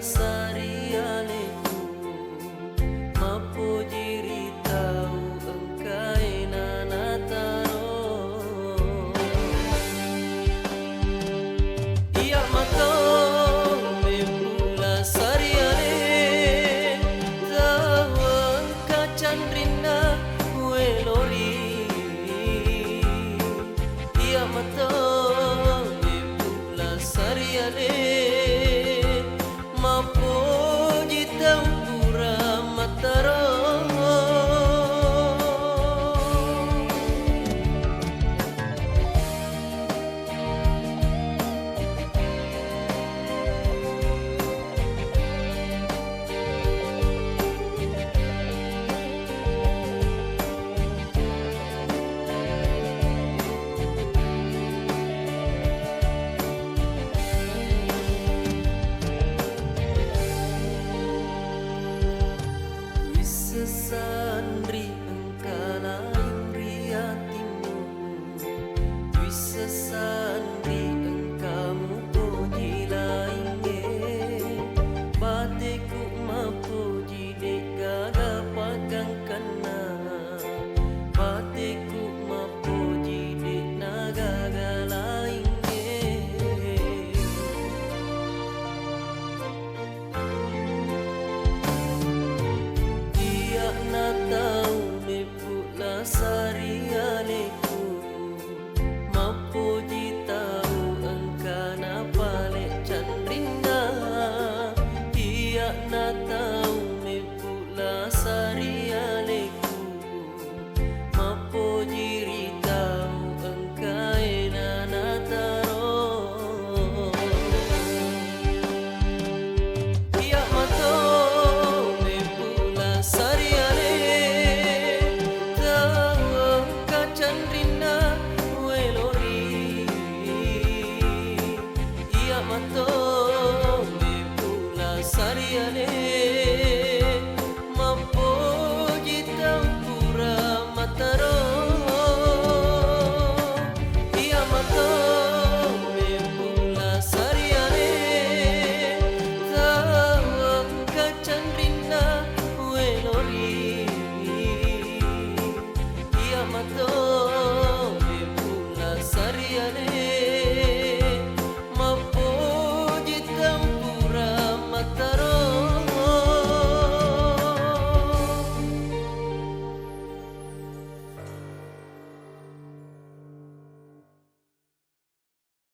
sarialeku mapo jiri tau engkai nanataro iya mato membula sariale tau engka candrina welori iya mato membula sariale mapuji tempura mataro sesandri engkalaing riatimu bisa sandri engkamu puji lainge batiku mapuji dek gaga pagang kena batiku mapuji dek nagaga lainge na tau me pula sarialeku mapuji tau engka na pale candrinda iya na tau me pula sarialeku mapuji ri tau engka na taro iya mato me pula sarialeku candrina welori iya mato me pula sariale